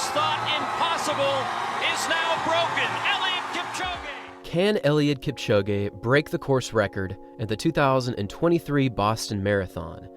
once thought impossible is now broken. Eliud Kipchoge. Can Eliud Kipchoge break the course record at the 2023 Boston Marathon?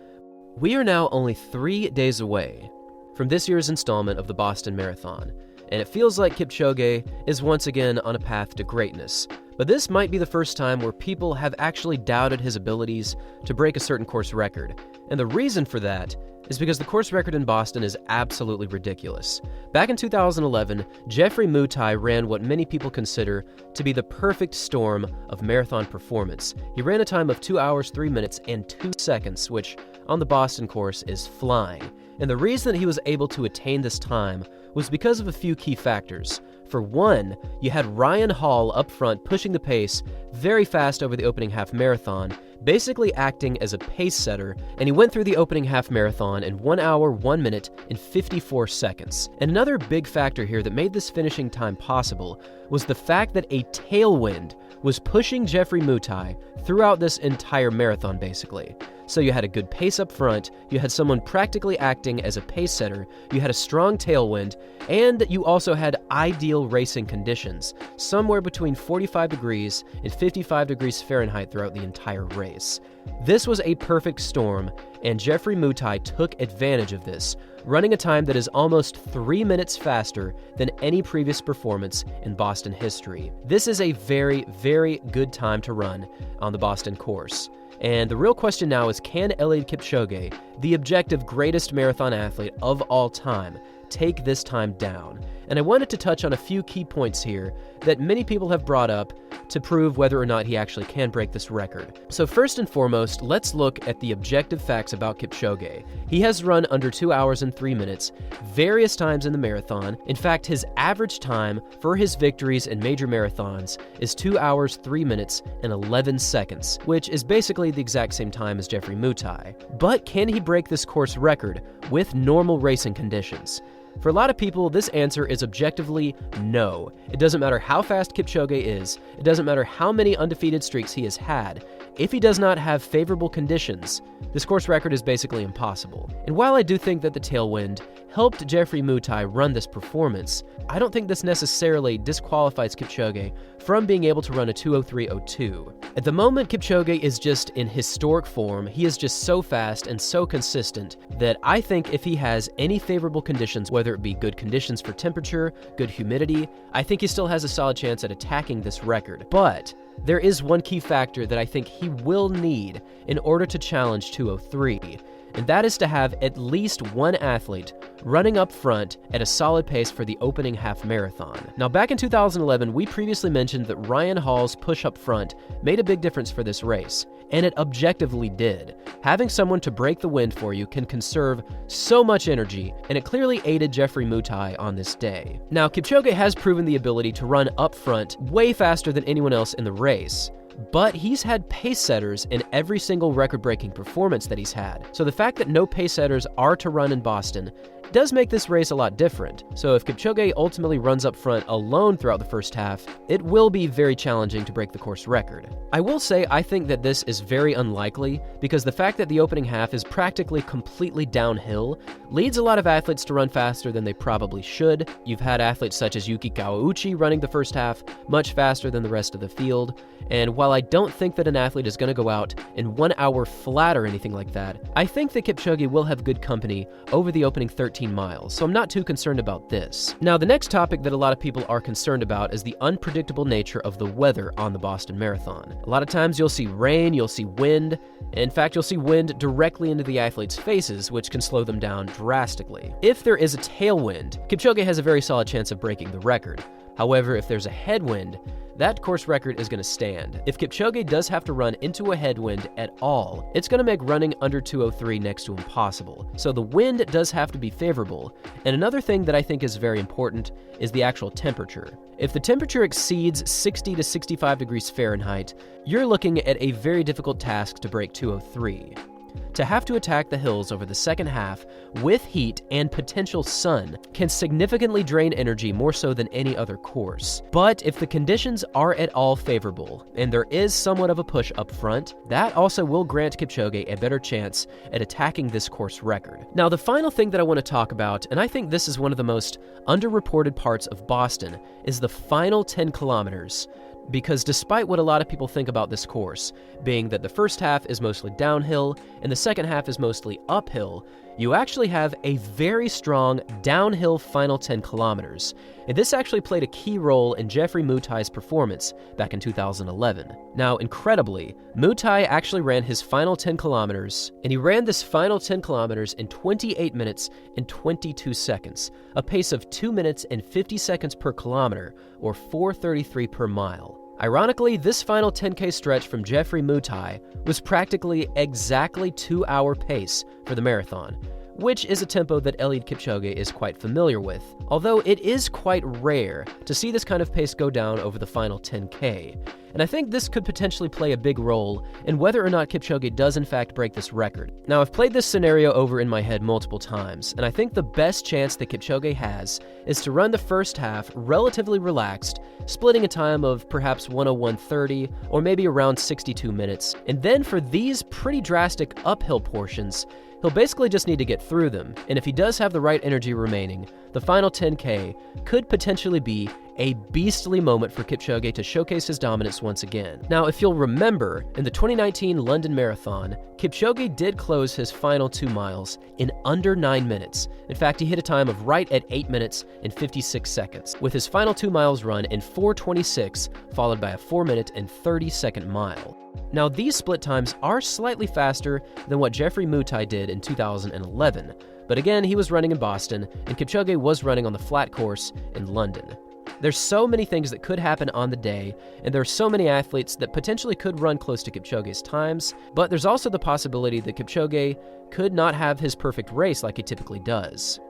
We are now only 3 days away from this year's installment of the Boston Marathon, and it feels like Kipchoge is once again on a path to greatness. But this might be the first time where people have actually doubted his abilities to break a certain course record. And the reason for that is because the course record in Boston is absolutely ridiculous. Back in 2011, Geoffrey Mutai ran what many people consider to be the perfect storm of marathon performance. He ran a time of 2 hours, 3 minutes, and 2 seconds, which on the Boston course is flying. And the reason that he was able to attain this time was because of a few key factors. For one, you had Ryan Hall up front pushing the pace very fast over the opening half marathon, basically acting as a pace setter, and he went through the opening half marathon in 1 hour, 1 minute, and 54 seconds. And another big factor here that made this finishing time possible was the fact that a tailwind was pushing Geoffrey Mutai throughout this entire marathon, basically. So you had a good pace up front, you had someone practically acting as a pace setter, you had a strong tailwind, and you also had ideal racing conditions, somewhere between 45 degrees and 55 degrees Fahrenheit throughout the entire race. This was a perfect storm, and Geoffrey Mutai took advantage of this, running a time that is almost 3 minutes faster than any previous performance in Boston history. This is a very, very good time to run on the Boston course. And the real question now is, can Eliud Kipchoge, the objective greatest marathon athlete of all time, take this time down? And I wanted to touch on a few key points here that many people have brought up to prove whether or not he actually can break this record. So first and foremost, let's look at the objective facts about Kipchoge. He has run under 2 hours and 3 minutes various times in the marathon. In fact, his average time for his victories in major marathons is 2 hours, 3 minutes, and 11 seconds, which is basically the exact same time as Geoffrey Mutai. But can he break this course record with normal racing conditions? For a lot of people, this answer is objectively no. It doesn't matter how fast Kipchoge is, it doesn't matter how many undefeated streaks he has had. If he does not have favorable conditions, this course record is basically impossible. And while I do think that the tailwind helped Geoffrey Mutai run this performance, I don't think this necessarily disqualifies Kipchoge from being able to run a 2:03:02. At the moment, Kipchoge is just in historic form. He is just so fast and so consistent that I think if he has any favorable conditions, whether it be good conditions for temperature, good humidity, I think he still has a solid chance at attacking this record. But there is one key factor that I think he will need in order to challenge 2:03, and that is to have at least one athlete running up front at a solid pace for the opening half marathon. Now, back in 2011, we previously mentioned that Ryan Hall's push up front made a big difference for this race, and it objectively did. Having someone to break the wind for you can conserve so much energy, and it clearly aided Geoffrey Mutai on this day. Now, Kipchoge has proven the ability to run up front way faster than anyone else in the race, but he's had pace setters in every single record-breaking performance that he's had. So the fact that no pace setters are to run in Boston does make this race a lot different. So if Kipchoge ultimately runs up front alone throughout the first half, it will be very challenging to break the course record. I will say I think that this is very unlikely because the fact that the opening half is practically completely downhill leads a lot of athletes to run faster than they probably should. You've had athletes such as Yuki Kawauchi running the first half much faster than the rest of the field. And while I don't think that an athlete is going to go out in 1 hour flat or anything like that, I think that Kipchoge will have good company over the opening 13 miles, so I'm not too concerned about this. Now, the next topic that a lot of people are concerned about is the unpredictable nature of the weather on the Boston Marathon. A lot of times you'll see rain, you'll see wind. In fact, you'll see wind directly into the athletes' faces, which can slow them down drastically. If there is a tailwind, Kipchoge has a very solid chance of breaking the record. However, if there's a headwind, that course record is going to stand. If Kipchoge does have to run into a headwind at all, it's going to make running under 2:03 next to impossible. So the wind does have to be favorable. And another thing that I think is very important is the actual temperature. If the temperature exceeds 60 to 65 degrees Fahrenheit, you're looking at a very difficult task to break 2:03. To have to attack the hills over the second half with heat and potential sun can significantly drain energy more so than any other course. But if the conditions are at all favorable, and there is somewhat of a push up front, that also will grant Kipchoge a better chance at attacking this course record. Now, the final thing that I want to talk about, and I think this is one of the most underreported parts of Boston, is the final 10 kilometers. Because despite what a lot of people think about this course, being that the first half is mostly downhill and the second half is mostly uphill, you actually have a very strong downhill final 10 kilometers. And this actually played a key role in Geoffrey Mutai's performance back in 2011. Now, incredibly, Mutai actually ran his final 10 kilometers, and he ran this final 10 kilometers in 28 minutes and 22 seconds, a pace of 2 minutes and 50 seconds per kilometer, or 4:33 per mile. Ironically, this final 10K stretch from Geoffrey Mutai was practically exactly 2-hour pace for the marathon, which is a tempo that Eliud Kipchoge is quite familiar with, although it is quite rare to see this kind of pace go down over the final 10K. And I think this could potentially play a big role in whether or not Kipchoge does in fact break this record. Now, I've played this scenario over in my head multiple times, and I think the best chance that Kipchoge has is to run the first half relatively relaxed, splitting a time of perhaps 1:01:30 or maybe around 62 minutes, and then for these pretty drastic uphill portions, he'll basically just need to get through them, and if he does have the right energy remaining, the final 10K could potentially be a beastly moment for Kipchoge to showcase his dominance once again. Now, if you'll remember, in the 2019 London Marathon, Kipchoge did close his final 2 miles in under 9 minutes. In fact, he hit a time of right at 8 minutes and 56 seconds, with his final 2 miles run in 4:26, followed by a 4-minute and 30-second mile. Now, these split times are slightly faster than what Geoffrey Mutai did in 2011, but again, he was running in Boston, and Kipchoge was running on the flat course in London. There's so many things that could happen on the day, and there are so many athletes that potentially could run close to Kipchoge's times, but there's also the possibility that Kipchoge could not have his perfect race like he typically does.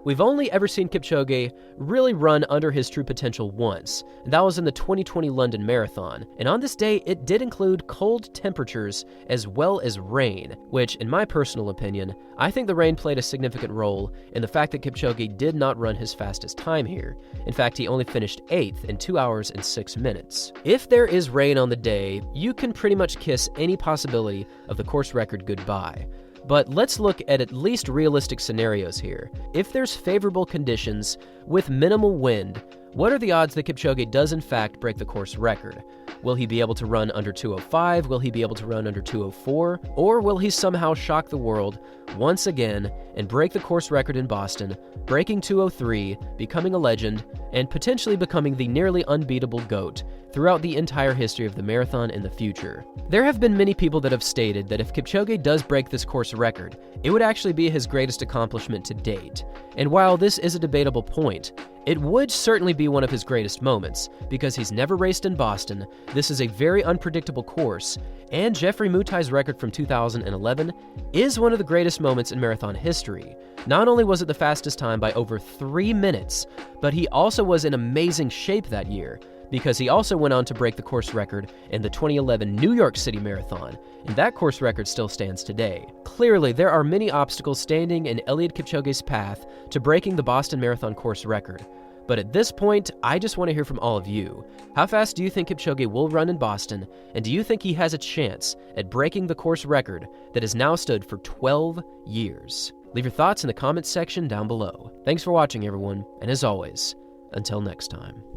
We've only ever seen Kipchoge really run under his true potential once, and that was in the 2020 London Marathon. And on this day, it did include cold temperatures as well as rain, which, in my personal opinion, I think the rain played a significant role in the fact that Kipchoge did not run his fastest time here. In fact, he only finished 8th in 2 hours and 6 minutes. If there is rain on the day, you can pretty much kiss any possibility of the course record goodbye. But let's look at least realistic scenarios here. If there's favorable conditions with minimal wind, what are the odds that Kipchoge does in fact break the course record? Will he be able to run under 2:05? Will he be able to run under 2:04? Or will he somehow shock the world once again and break the course record in Boston, breaking 2:03, becoming a legend, and potentially becoming the nearly unbeatable GOAT throughout the entire history of the marathon in the future? There have been many people that have stated that if Kipchoge does break this course record, it would actually be his greatest accomplishment to date. And while this is a debatable point, it would certainly be one of his greatest moments, because he's never raced in Boston, this is a very unpredictable course, and Geoffrey Mutai's record from 2011 is one of the greatest moments in marathon history. Not only was it the fastest time by over 3 minutes, but he also was in amazing shape that year, because he also went on to break the course record in the 2011 New York City Marathon, and that course record still stands today. Clearly, there are many obstacles standing in Eliud Kipchoge's path to breaking the Boston Marathon course record. But at this point, I just want to hear from all of you. How fast do you think Kipchoge will run in Boston, and do you think he has a chance at breaking the course record that has now stood for 12 years? Leave your thoughts in the comments section down below. Thanks for watching, everyone, and as always, until next time.